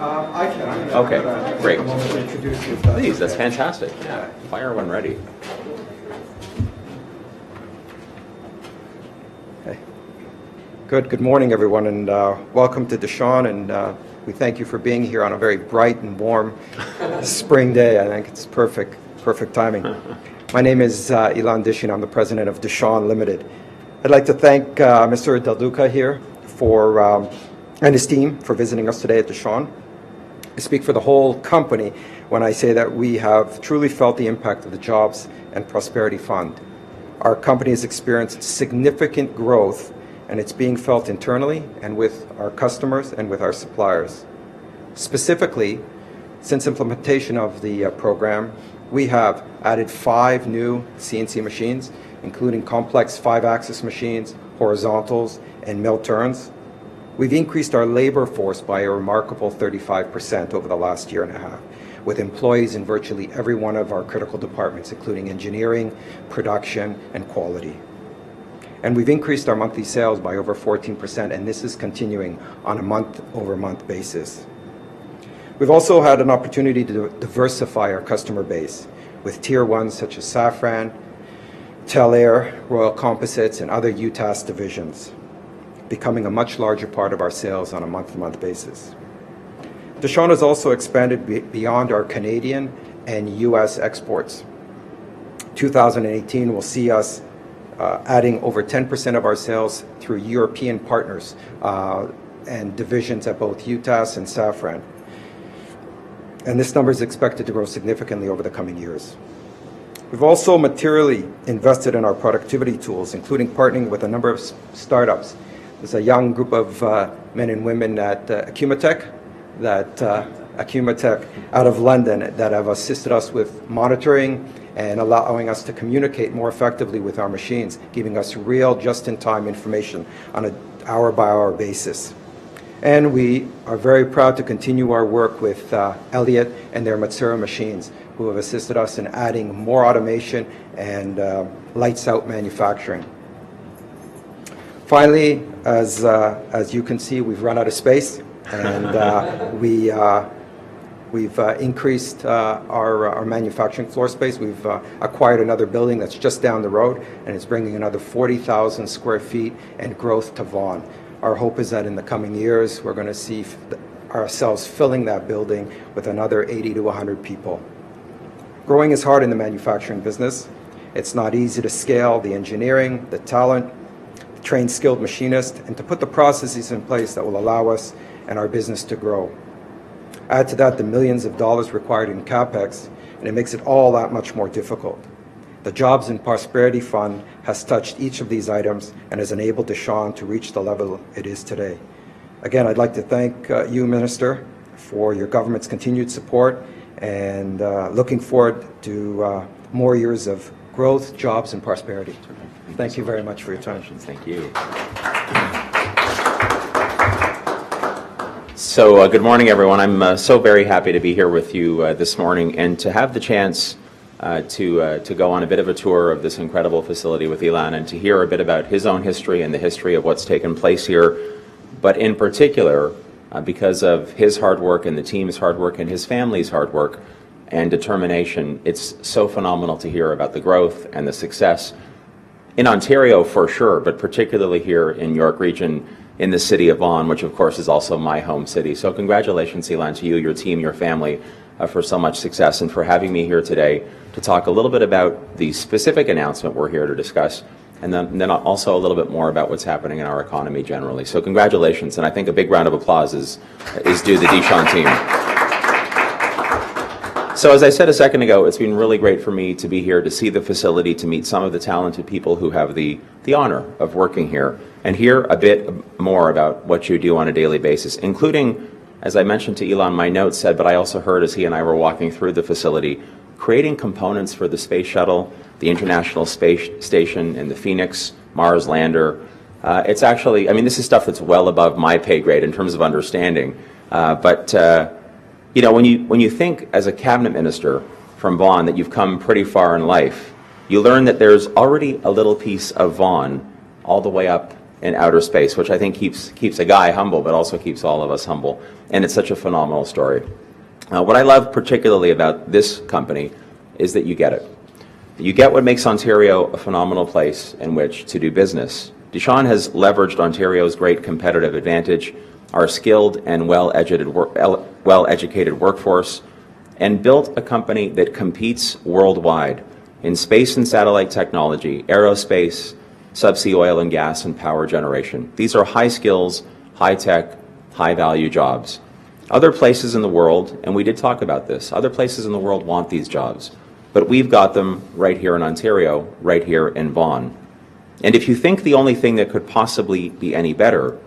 I can. Okay, great. Introduce you. Please, that's fantastic. Yeah, fire when ready. Okay. Good morning, everyone, and welcome to Dishon, and we thank you for being here on a very bright and warm spring day. I think it's perfect timing. My name is Dishon. I'm the president of Dishon Limited. I'd like to thank Mr. Duca here and his team for visiting us today at Dishon. I speak for the whole company when I say that we have truly felt the impact of the Jobs and Prosperity Fund. Our company has experienced significant growth, and it's being felt internally and with our customers and with our suppliers. Specifically, since implementation of the program, we have added 5 new CNC machines, including complex 5-axis machines, horizontals, and mill turns. We've increased our labor force by a remarkable 35% over the last year and a half, with employees in virtually every one of our critical departments, including engineering, production, and quality. And we've increased our monthly sales by over 14%, and this is continuing on a month-over-month basis. We've also had an opportunity to diversify our customer base with Tier 1s such as Safran, Tel-Air, Royal Composites, and other UTAS divisions, becoming a much larger part of our sales on a month-to-month basis. Dishon has also expanded beyond our Canadian and U.S. exports. 2018 will see us adding over 10% of our sales through European partners and divisions at both UTAS and Safran. And this number is expected to grow significantly over the coming years. We've also materially invested in our productivity tools, including partnering with a number of startups. There's a young group of men and women at Acumatech out of London that have assisted us with monitoring and allowing us to communicate more effectively with our machines, giving us real just-in-time information on an hour-by-hour basis. And we are very proud to continue our work with Elliott and their Matsura machines, who have assisted us in adding more automation and lights-out manufacturing. Finally, as you can see, we've run out of space, and we've increased our manufacturing floor space. We've acquired another building that's just down the road, and it's bringing another 40,000 square feet and growth to Vaughan. Our hope is that in the coming years, we're going to see ourselves filling that building with another 80 to 100 people. Growing is hard in the manufacturing business. It's not easy to scale the engineering, the talent, the trained skilled machinist, and to put the processes in place that will allow us and our business to grow. Add to that the millions of dollars required in CapEx, and it makes it all that much more difficult. The Jobs and Prosperity Fund has touched each of these items and has enabled Dishon to reach the level it is today. Again, I'd like to thank you, Minister, for your government's continued support, and looking forward to more years of growth, jobs, and prosperity. Thank you very much for your time. Thank you. So good morning, everyone. I'm so very happy to be here with you this morning and to have the chance to go on a bit of a tour of this incredible facility with Ilan and to hear a bit about his own history and the history of what's taken place here, but in particular because of his hard work and the team's hard work and his family's hard work and determination. It's so phenomenal to hear about the growth and the success in Ontario for sure, but particularly here in York Region, in the city of Vaughan, which of course is also my home city. So congratulations, Ilan, to you, your team, your family, for so much success and for having me here today to talk a little bit about the specific announcement we're here to discuss, and then also a little bit more about what's happening in our economy generally. So congratulations, and I think a big round of applause is due the Dishon team. So as I said a second ago, it's been really great for me to be here to see the facility, to meet some of the talented people who have the honor of working here, and hear a bit more about what you do on a daily basis, including, as I mentioned to Ilan, my notes said, but I also heard as he and I were walking through the facility, creating components for the space shuttle, the International Space Station, and the Phoenix Mars lander. It's actually, I mean, this is stuff that's well above my pay grade in terms of understanding. You know, when you think as a cabinet minister from Vaughan that you've come pretty far in life, you learn that there's already a little piece of Vaughan all the way up in outer space, which I think keeps a guy humble, but also keeps all of us humble. And it's such a phenomenal story. What I love particularly about this company is that you get it. You get what makes Ontario a phenomenal place in which to do business. Dishon has leveraged Ontario's great competitive advantage, our skilled and well-educated workforce, and built a company that competes worldwide in space and satellite technology, aerospace, subsea oil and gas, and power generation. These are high skills, high tech, high value jobs. Other places in the world, and we did talk about this, other places in the world want these jobs, but we've got them right here in Ontario, right here in Vaughan. And if you think the only thing that could possibly be any better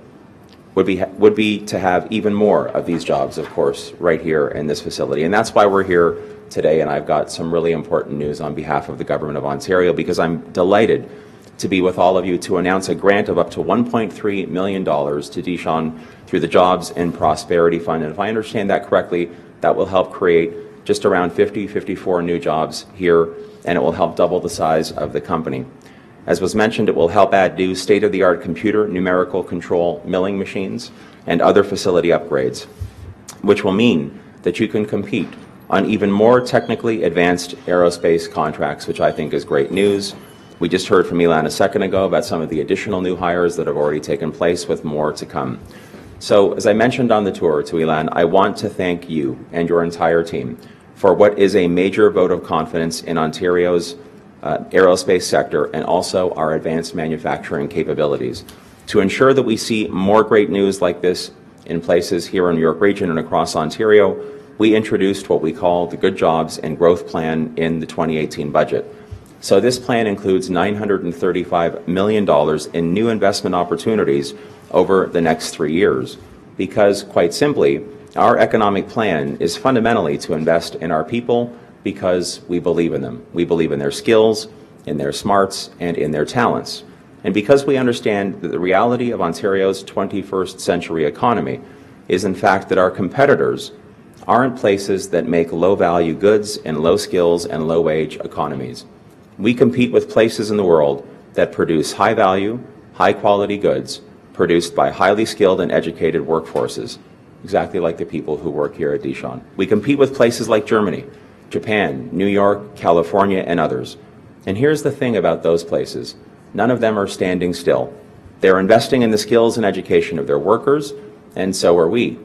would be to have even more of these jobs, of course, right here in this facility. And that's why we're here today, and I've got some really important news on behalf of the Government of Ontario, because I'm delighted to be with all of you to announce a grant of up to $1.3 million to Dishon through the Jobs and Prosperity Fund. And if I understand that correctly, that will help create just around 54 new jobs here, and it will help double the size of the company. As was mentioned, it will help add new state-of-the-art computer, numerical control milling machines, and other facility upgrades, which will mean that you can compete on even more technically advanced aerospace contracts, which I think is great news. We just heard from Ilan a second ago about some of the additional new hires that have already taken place, with more to come. So, as I mentioned on the tour to Ilan, I want to thank you and your entire team for what is a major vote of confidence in Ontario's aerospace sector, and also our advanced manufacturing capabilities. To ensure that we see more great news like this in places here in New York Region and across Ontario, we introduced what we call the Good Jobs and Growth Plan in the 2018 budget. So this plan includes $935 million in new investment opportunities over the next 3 years, because, quite simply, our economic plan is fundamentally to invest in our people, because we believe in them. We believe in their skills, in their smarts, and in their talents. And because we understand that the reality of Ontario's 21st century economy is, in fact, that our competitors aren't places that make low-value goods and low skills and low-wage economies. We compete with places in the world that produce high-value, high-quality goods produced by highly skilled and educated workforces, exactly like the people who work here at Dishon. We compete with places like Germany, Japan, New York, California, and others. And here's the thing about those places. None of them are standing still. They're investing in the skills and education of their workers, and so are we.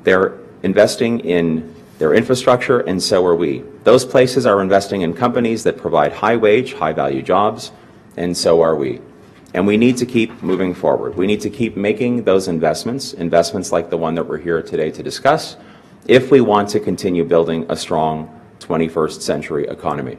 They're investing in their infrastructure, and so are we. Those places are investing in companies that provide high-wage, high-value jobs, and so are we. And we need to keep moving forward. We need to keep making those investments like the one that we're here today to discuss, if we want to continue building a strong 21st century economy.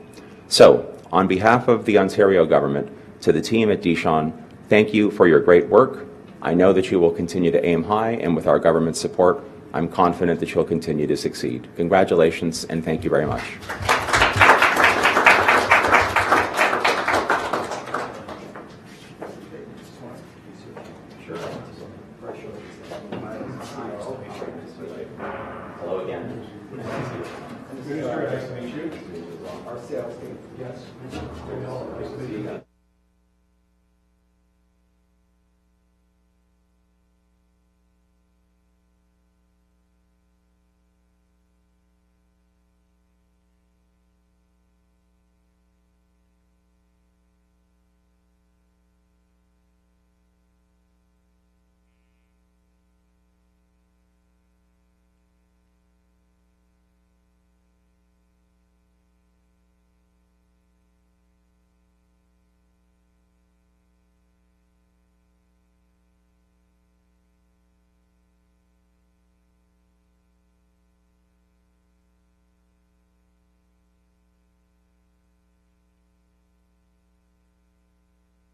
So, on behalf of the Ontario government, to the team at Dishon, thank you for your great work. I know that you will continue to aim high, and with our government support, I'm confident that you'll continue to succeed. Congratulations, and thank you very much. Hello again. Nice to meet you. Our sales team. Yes. Nice to meet you.